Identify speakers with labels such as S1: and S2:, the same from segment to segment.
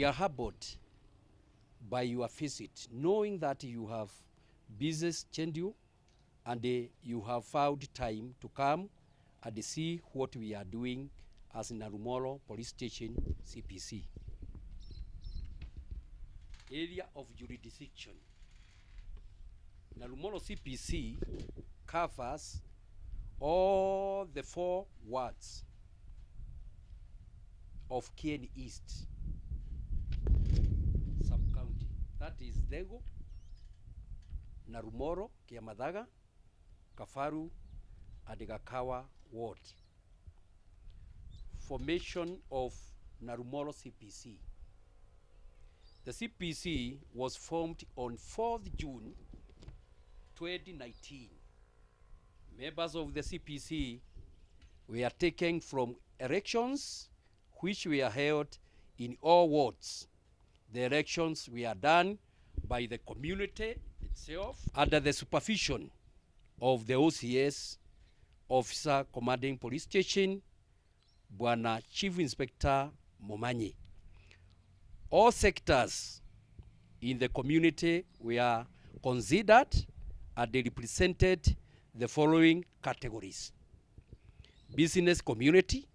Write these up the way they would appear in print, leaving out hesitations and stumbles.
S1: are humbled by your visit, knowing that you have business schedule and you have found time to come and see what we are doing as Narumoro Police Station CPC. Area of jurisdiction. Narumoro CPC covers all the 4 wards of Kieni East sub-county. That is Dego, Narumoro, Kiamadaga, Kafaru, and Gakawa ward. Formation of Narumoro CPC. The CPC was formed on 4th June 2019. Members of the CPC were taken from elections which were held in all wards. The elections were done by the community itself under the supervision of the OCS, Officer Commanding Police Station, Bwana Chief Inspector Momanyi. All sectors in the community were considered and they represented the following categories: business community,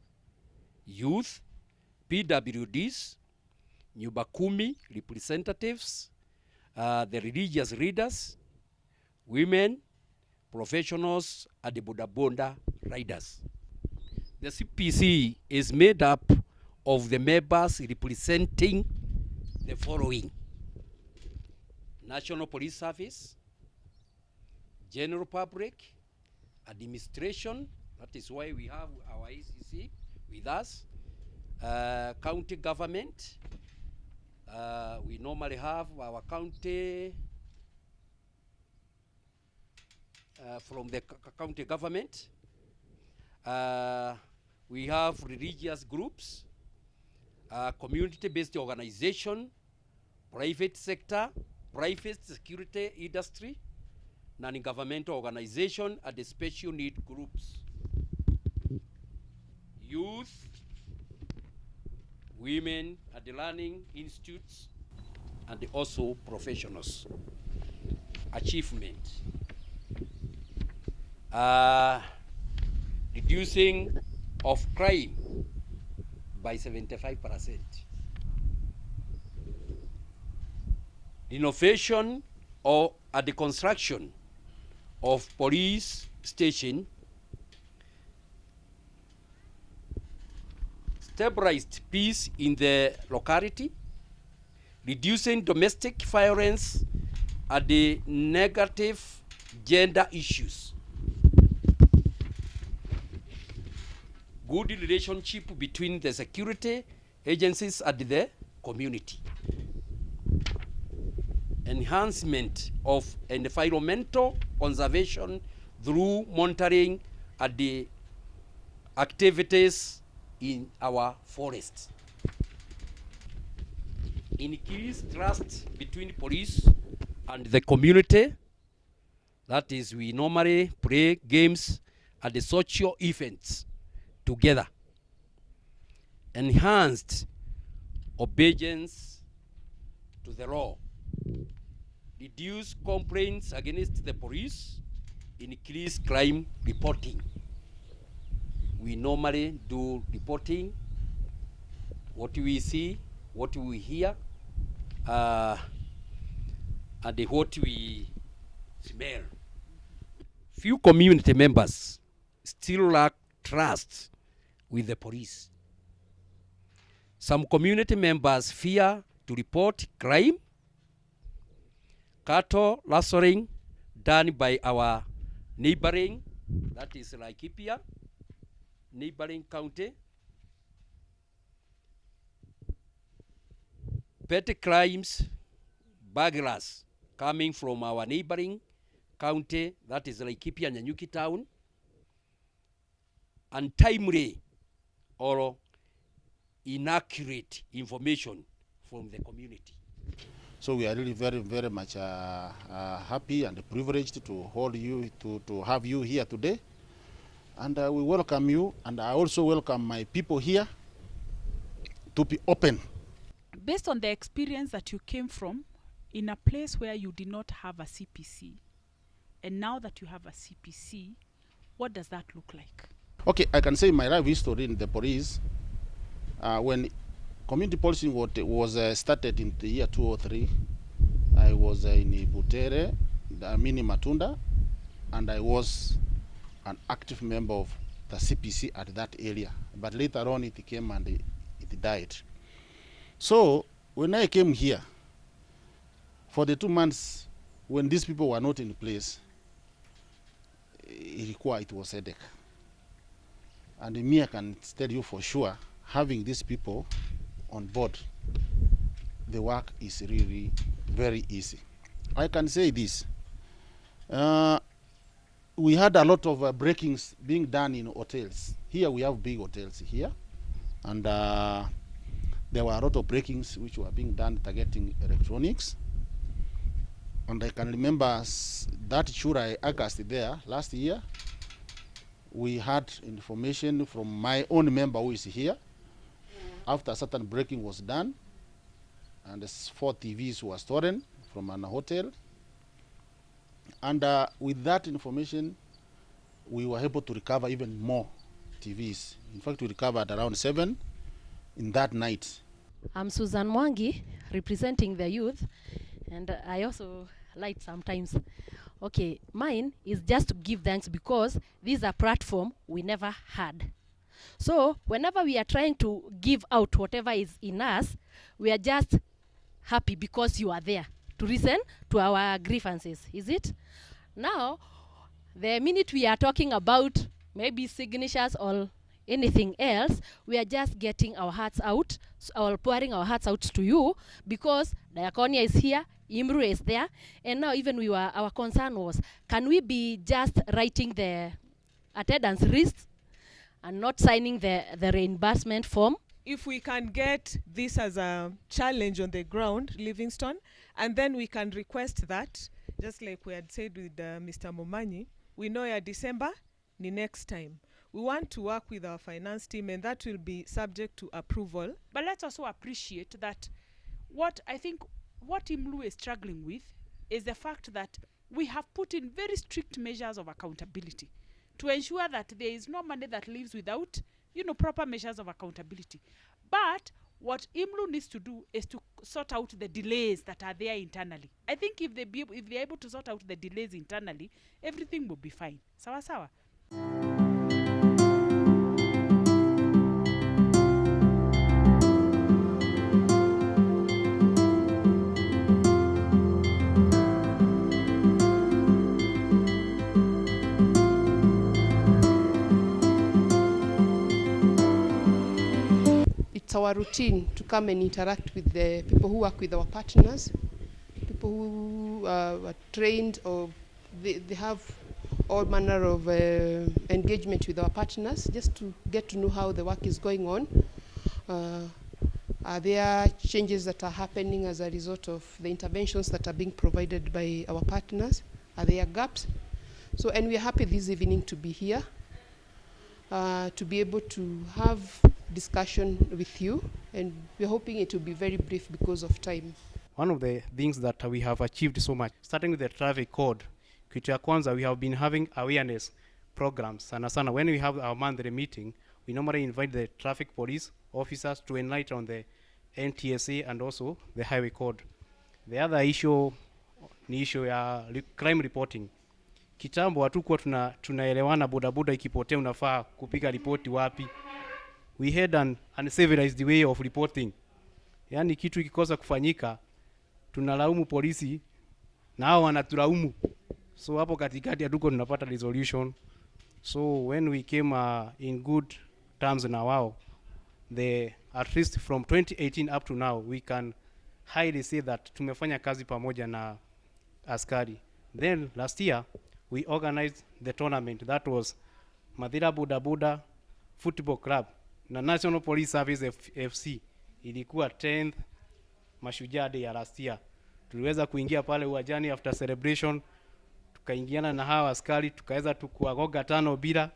S1: youth, PWDs, Nyubakumi representatives, the religious leaders, women, professionals, and the boda riders. The CPC is made up of the members representing the following: National Police Service, General Public, Administration, that is why we have our ACC with us, County Government, we normally have our county, from the county government, we have religious groups, community-based organization, private sector, private security industry, non-governmental organization, and the special need groups, youth, women at the learning institutes, and also professionals. Achievement. Reducing of crime by 75%. Innovation or at the construction of police station, stabilized peace in the locality, reducing domestic violence and the negative gender issues, good relationship between the security agencies and the community, enhancement of environmental conservation through monitoring and the activities in our forests, increase trust between police and the community. That is, we normally play games and the social events together. Enhanced obedience to the law, reduce complaints against the police, increase crime reporting. We normally do reporting, what we see, what we hear, and what we smell. Few community members still lack trust with the police. Some community members fear to report crime, cattle rustling done by our neighboring, that is Laikipia, neighboring county, petty crimes, burglars coming from our neighboring county, that is Laikipia, Nyanyuki town, untimely or inaccurate information from the community.
S2: So we are really very, very much happy and privileged to hold you, to have you here today. And we welcome you, and I also welcome my people here to be open.
S3: based on the experience that you came from in a place where you did not have a CPC, and now that you have a CPC, what does that look like?
S2: Okay, I can say my life history in the police. When community policing was started in the year 2003, I was in Butere, Mini Matunda, and I was an active member of the CPC at that area. But later on it came and it died. So when I came here, for the 2 months when these people were not in place, it was headache. And me, I can tell you for sure, having these people on board, the work is really very easy. I can say this. We had a lot of breakings being done in hotels. Here we have big hotels here. And there were a lot of breakings which were being done targeting electronics. And I can remember that July, August there, last year, we had information from my own member who is here. After a certain breaking was done, and 4 TVs were stolen from an hotel. And with that information, we were able to recover even more TVs. In fact, we recovered around 7 in that night.
S4: I'm Susan Mwangi, representing the youth, and I also like sometimes. Okay, mine is just to give thanks because this is a platform we never had. So whenever we are trying to give out whatever is in us, we are just happy because you are there to listen to our grievances, is it? Now, the minute we are talking about maybe signatures or anything else, we are just getting our hearts out, or pouring our hearts out to you, because Diakonia is here, Imru is there, and now even our concern was, can we be just writing the attendance list and not signing the reimbursement form?
S5: If we can get this as a challenge on the ground, Livingstone, and then we can request that, just like we had said with Mr. Momanyi, we know ya December, ni next time. We want to work with our finance team, and that will be subject to approval.
S3: But let's also appreciate that what IMLU is struggling with is the fact that we have put in very strict measures of accountability to ensure that there is no money that leaves without, proper measures of accountability. But what IMLU needs to do is to sort out the delays that are there internally. I think if they're able to sort out the delays internally, everything will be fine. Sawa sawa.
S6: It's our routine to come and interact with the people who work with our partners, people who are trained, or they have all manner of engagement with our partners, just to get to know how the work is going on. Are there changes that are happening as a result of the interventions that are being provided by our partners? Are there gaps? So, and we are happy this evening to be here, to be able to have discussion with you, and we're hoping it will be very brief because of time.
S7: One of the things that we have achieved so much, starting with the traffic code, kitu ya kwanza, we have been having awareness programs. Sana when we have our monthly meeting, we normally invite the traffic police officers to enlighten on the NTSA and also the highway code. The other issue ni issue ya crime reporting. Kitambo hatukuwa tunaelewana bodaboda ikipotea unafaa kupiga ripoti wapi. We had an uncivilized way of reporting. Yani kitu ikikosa kufanyika, tunalaumu polisi na hao wanatulaumu. So hapo katikati hatuko tunapata resolution. So when we came in good terms na wao, at least from 2018 up to now, we can highly say that tumefanya kazi pamoja na askari. Then last year, we organized the tournament. That was Madira Buda Buda Football Club na National Police Service FC. Ilikuwa 10th Mashujaa Day ya last year. Tuliweza kuingia pale uwanjani after celebration, tukaingiana na hawa askari, tukaweza tukuagoga 5 bila,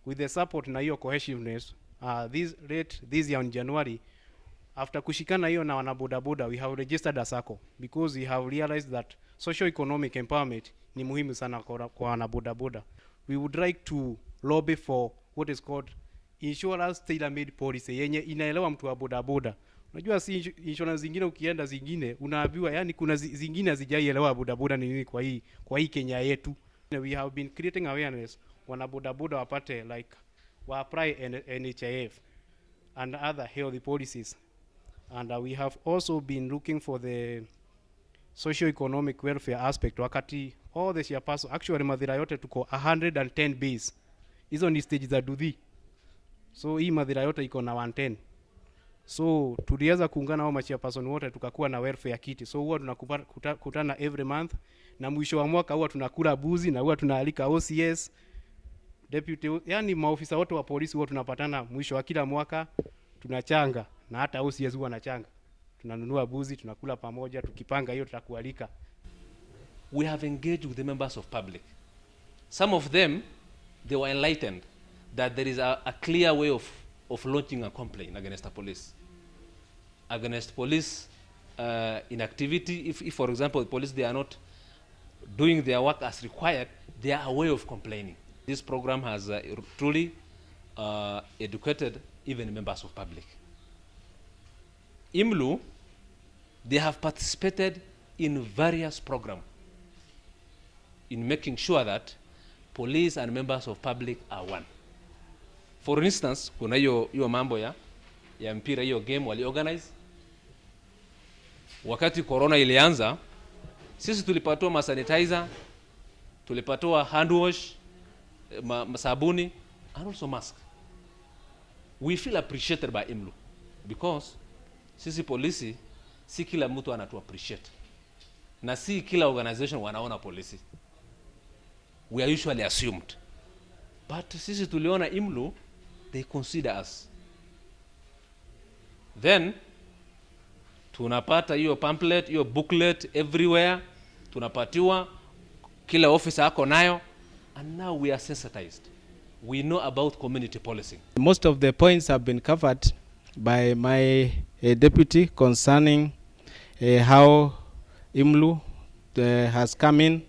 S7: with the support na hiyo cohesiveness. This year in January, after kushikana hiyo na wanabodaboda, we have registered a SACCO because we have realized that socio-economic empowerment ni muhimu sana kwa wanabodaboda. We would like to lobby for what is called insurance tailor-made policy yenye inaelewa mtu wa bodaboda. Unajua si insurance zingine ukienda zingine unaambiwa, yani kuna zingine hazijaielewa bodaboda ni nini kwa hii Kenya yetu. We have been creating awareness wanabodaboda wapate like wa apply NHIF and other healthy policies. And we have also been looking for the socio-economic welfare aspect. Wakati all the chairperson, actually madhira yote tuko 110 base. Hizo ni stage za Duthi. So hii madhira yote iko na 110. So tuliweza kuungana hao chairperson wote tukakuwa na welfare kiti. So huwa tunakutana every month, na mwisho wa mwaka huwa tunakula buzi na huwa tunaalika OCS, deputy, yani maofisa wote wa polisi huwa tunapatana mwisho wa kila mwaka tunachanga, na hata OCS huwa anachanga. Tunanunua buzi, tunakula pamoja, tukipanga hiyo tutakualika.
S8: We have engaged with the members of public. Some of them, they were enlightened that there is a clear way of launching a complaint against the police. Against police inactivity, if for example the police, they are not doing their work as required, they are a way of complaining. This program has truly educated even members of public. IMLU, they have participated in various programs in making sure that police and members of public are one. For instance, kuna hiyo mambo ya mpira, hiyo game wali organize. Wakati corona ilianza, sisi tulipatiwa sanitizer, tulipatiwa hand wash, sabuni, and also mask. We feel appreciated by IMLU because sisi polisi si kila mtu anatu appreciate, na si kila organization wanaona polisi. We are usually assumed, but sisi tuliona IMLU, they consider us. Then tunapata hiyo pamphlet, hiyo booklet everywhere, tunapatiwa, kila officer ako nayo, and now we are sensitized. We know about community policing.
S9: Most of the points have been covered by my deputy concerning how IMLU has come in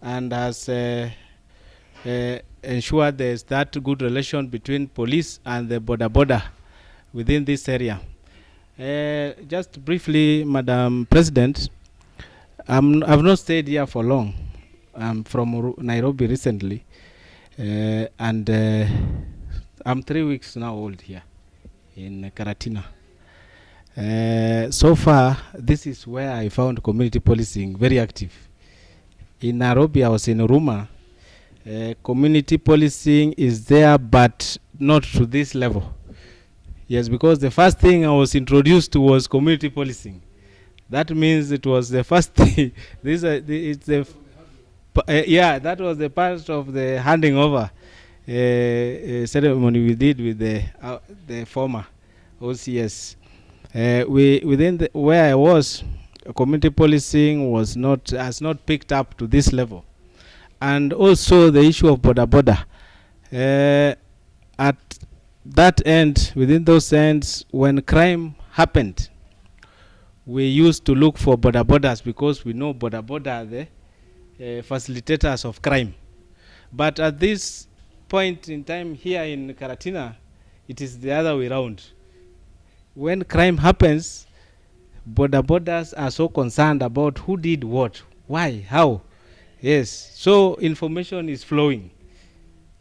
S9: and has ensured there is that good relation between police and the border within this area. Just briefly, Madam President, I've not stayed here for long. I'm from Nairobi recently, and I'm 3 weeks now old here in Karatina. So far, this is where I found community policing very active. In Nairobi, I was in Ruma. Community policing is there, but not to this level. Yes, because the first thing I was introduced to was community policing. That means it was the first thing. That was the part of the handing over ceremony we did with the former OCS. Within where I was, community policing has not picked up to this level. And also the issue of border. At that end, within those ends, when crime happened, we used to look for borders because we know border are the facilitators of crime. But at this point in time here in Karatina, it is the other way around. When crime happens, borders are so concerned about who did what, why, how. Yes, so information is flowing.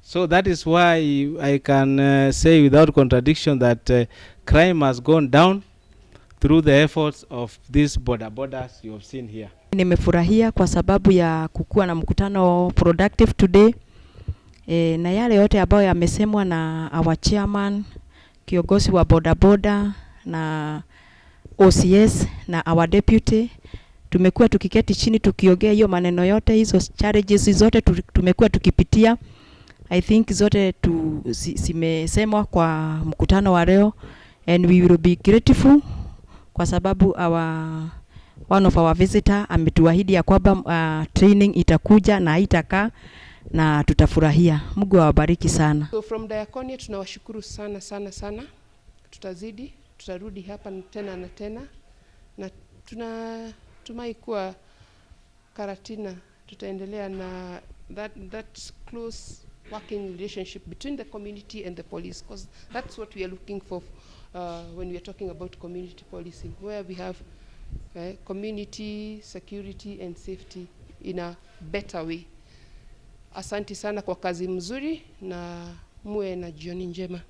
S9: So that is why I can say without contradiction that crime has gone down through the efforts of these borders you have seen here.
S10: Nimefurahia kwa sababu ya kukua na mkutano productive today. Na yale yote ambayo yamesemwa na our chairman, kiongozi wa bodaboda na OCS na our deputy, tumekuwa tukiketi chini tukiongea hiyo maneno yote, hizo challenges zote tumekuwa tukipitia. I think zote zimesemwa kwa mkutano wa leo, and we will be grateful kwa sababu one of our visitor ametuahidi ya kwamba training itakuja na haitakaa, na tutafurahia. Mungu awabariki sana.
S6: So from Diakonia tunawashukuru sana. Tutazidi tutarudi hapa tena na tena, na tunatumai kuwa Karatina tutaendelea na that close working relationship between the community and the police, because that's what we are looking for when we are talking about community policing, where we have community security and safety in a better way. Asante sana kwa kazi mzuri na muwe na jioni njema.